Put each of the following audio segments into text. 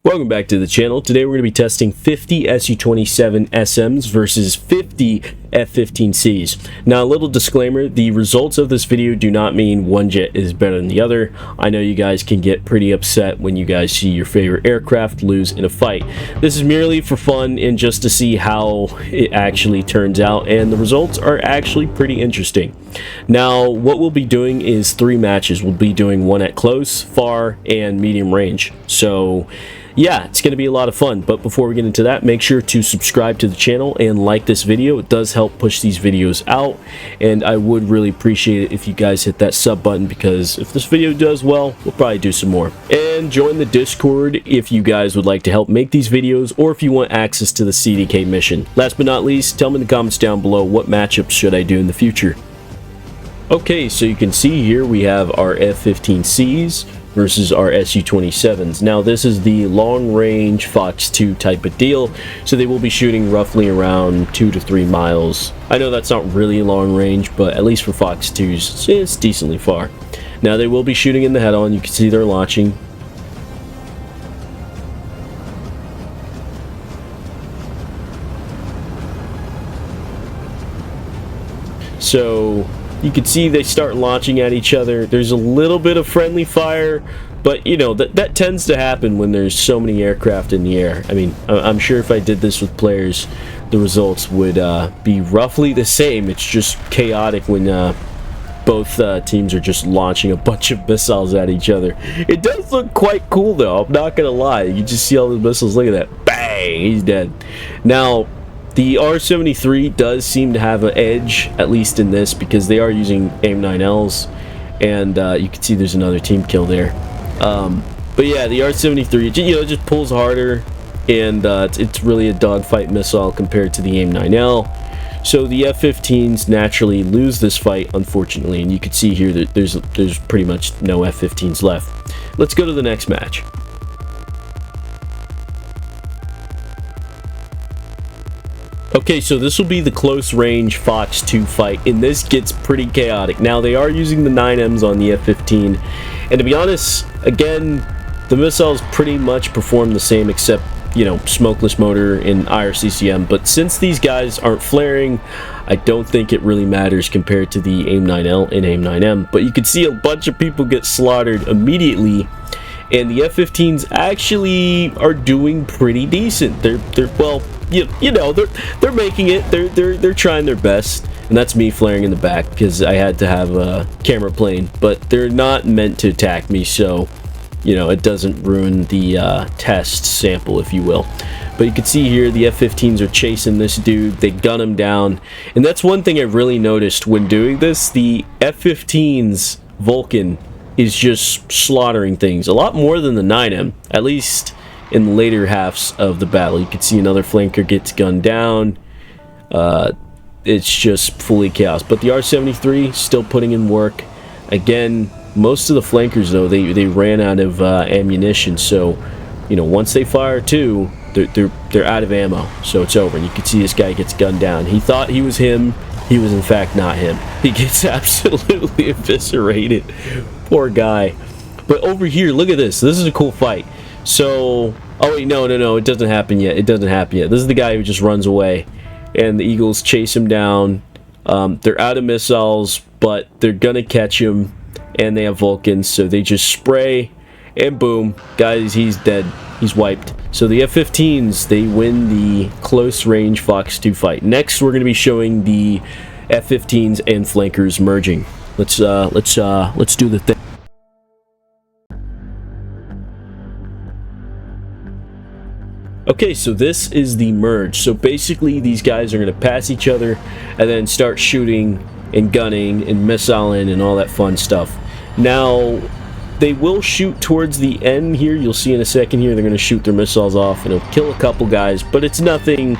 Welcome back to the channel. Today we're going to be testing 50 Su-27 SMs versus 50 F-15Cs. Now, a little disclaimer, the results of this video do not mean one jet is better than the other. I know you guys can get pretty upset when you guys see your favorite aircraft lose in a fight. This is merely for fun and just to see how it actually turns out, and the results are actually pretty interesting. Now, what we'll be doing is 3 matches. We'll be doing one at close, far, and medium range. So yeah, it's going to be a lot of fun, but before we get into that, make sure to subscribe to the channel and like this video. It does help push these videos out, and I would really appreciate it if you guys hit that sub button, because if this video does well, we'll probably do some more. And join the Discord if you guys would like to help make these videos, or if you want access to the CDK mission. Last but not least, tell me in the comments down below what matchups should I do in the future. Okay, so you can see here we have our F-15Cs versus our Su-27s. Now, this is the long-range Fox 2 type of deal, so they will be shooting roughly around 2 to 3 miles. I know that's not really long range, but at least for Fox 2s, it's decently far. Now, they will be shooting in the head-on. You can see they're launching. So you can see they start launching at each other. There's a little bit of friendly fire, but you know, that tends to happen when there's so many aircraft in the air. I mean, I'm sure if I did this with players, the results would be roughly the same. It's just chaotic when both teams are just launching a bunch of missiles at each other. It does look quite cool though, I'm not gonna lie. You just see all the missiles. Look at that. Bang! He's dead. Now, the R-73 does seem to have an edge, at least in this, because they are using AIM-9Ls, and you can see there's another team kill there. But yeah, the R-73, you know, it just pulls harder, and it's really a dogfight missile compared to the AIM-9L. So the F-15s naturally lose this fight, unfortunately, and you can see here that there's pretty much no F-15s left. Let's go to the next match. Okay, so this will be the close range Fox 2 fight, and this gets pretty chaotic. Now, they are using the 9Ms on the F-15, and to be honest, again, the missiles pretty much perform the same, except, you know, smokeless motor and IRCCM. But since these guys aren't flaring, I don't think it really matters compared to the AIM-9L and AIM-9M. But you can see a bunch of people get slaughtered immediately, and the F-15s actually are doing pretty decent. They're well, you know, they're making it. They're trying their best, and that's me flaring in the back because I had to have a camera plane. But they're not meant to attack me, so you know, it doesn't ruin the test sample, if you will. But you can see here the F-15s are chasing this dude. They gun him down, and that's one thing I really noticed when doing this. The F-15's Vulcan is just slaughtering things a lot more than the 9M, at least in the later halves of the battle. You can see another flanker gets gunned down. It's just fully chaos. But the R-73 still putting in work. Again, most of the flankers though, they ran out of ammunition. So, you know, once they fire two, they're out of ammo. So it's over. And you can see this guy gets gunned down. He thought he was him. He was in fact not him. He gets absolutely eviscerated. Poor guy. But over here, look at this. This is a cool fight. So, oh wait, no, it doesn't happen yet. It doesn't happen yet. This is the guy who just runs away, and the Eagles chase him down. They're out of missiles, but they're gonna catch him, and they have Vulcans, so they just spray, and boom, guys, he's dead. He's wiped. So the F-15s, they win the close range Fox 2 fight. Next, we're gonna be showing the F-15s and flankers merging. Let's do the thing. Okay, so this is the merge. So basically, these guys are going to pass each other and then start shooting and gunning and missiling and all that fun stuff. Now, they will shoot towards the end here. You'll see in a second here, they're going to shoot their missiles off and it'll kill a couple guys, but it's nothing,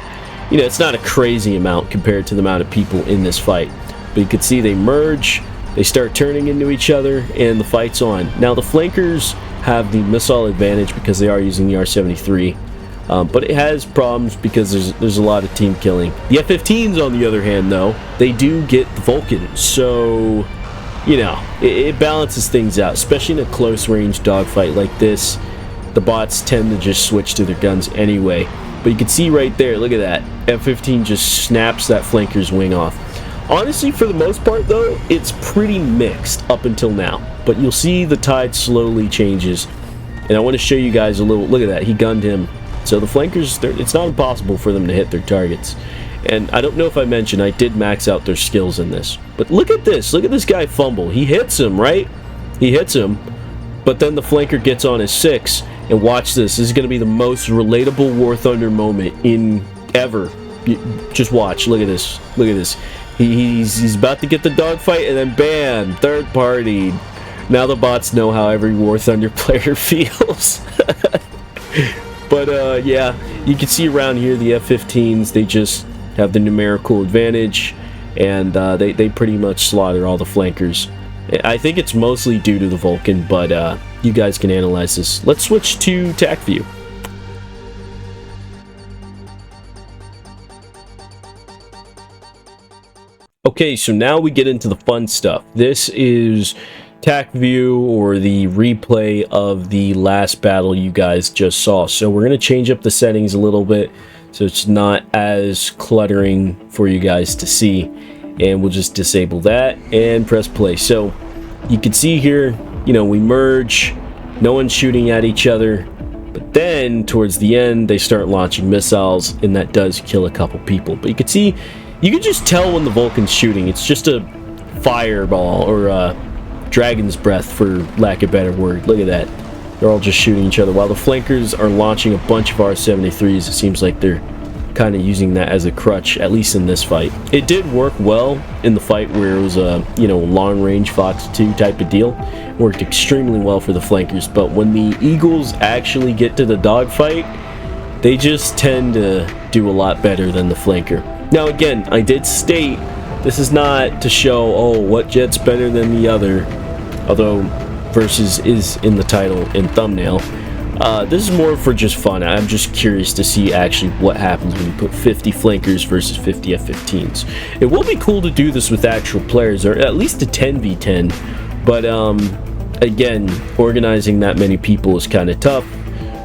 you know, it's not a crazy amount compared to the amount of people in this fight. But you can see they merge, they start turning into each other, and the fight's on. Now, the flankers have the missile advantage because they are using the R-73. But it has problems because there's a lot of team killing. The F-15s, on the other hand, though, they do get the Vulcan. So you know, it balances things out, especially in a close range dogfight like this. The bots tend to just switch to their guns anyway. But you can see right there, look at that. F-15 just snaps that flanker's wing off. Honestly, for the most part, though, it's pretty mixed up until now. But you'll see the tide slowly changes. And I want to show you guys a little, look at that, he gunned him. So the flankers, it's not impossible for them to hit their targets. And I don't know if I mentioned, I did max out their skills in this. But look at this guy fumble. He hits him, right? He hits him. But then the flanker gets on his 6. And watch this. This is going to be the most relatable WarThunder moment in ever. Just watch. Look at this. Look at this. He's about to get the dogfight, and then bam, third party. Now the bots know how every WarThunder player feels. But yeah, you can see around here the F-15s. They just have the numerical advantage, and they pretty much slaughter all the flankers. I think it's mostly due to the Vulcan, but you guys can analyze this. Let's switch to Tac View. Okay, so now we get into the fun stuff. This is Tac View, or the replay of the last battle you guys just saw. So we're going to change up the settings a little bit so it's not as cluttering for you guys to see. And we'll just disable that and press play. So you can see here, you know, we merge, no one's shooting at each other, but then towards the end they start launching missiles, and that does kill a couple people. But you can see, you can just tell when the Vulcan's shooting. It's just a fireball, or a dragon's breath for lack of a better word. Look at that, they're all just shooting each other while the flankers are launching a bunch of R-73s. It seems like they're kind of using that as a crutch, at least in this fight. It did work well in the fight where it was a, you know, long range Fox 2 type of deal. Worked extremely well for the flankers, but when the Eagles actually get to the dogfight, they just tend to do a lot better than the flanker. Now again, I did state this is not to show, oh, what jet's better than the other, although versus is in the title and thumbnail. This is more for just fun. I'm just curious to see actually what happens when you put 50 flankers versus 50 F-15s. It will be cool to do this with actual players, or at least a 10v10, but again, organizing that many people is kind of tough.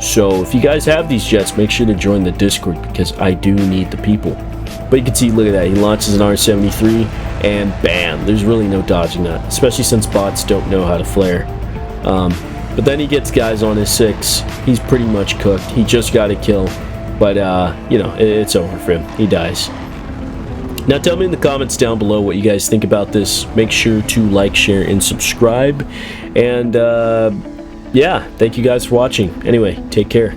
So if you guys have these jets, make sure to join the Discord, because I do need the people. But you can see, look at that, he launches an R-73, and bam, there's really no dodging that, especially since bots don't know how to flare. But then he gets guys on his 6. He's pretty much cooked. He just got a kill. But, you know, it's over for him. He dies. Now, tell me in the comments down below what you guys think about this. Make sure to like, share, and subscribe. And, yeah, thank you guys for watching. Anyway, take care.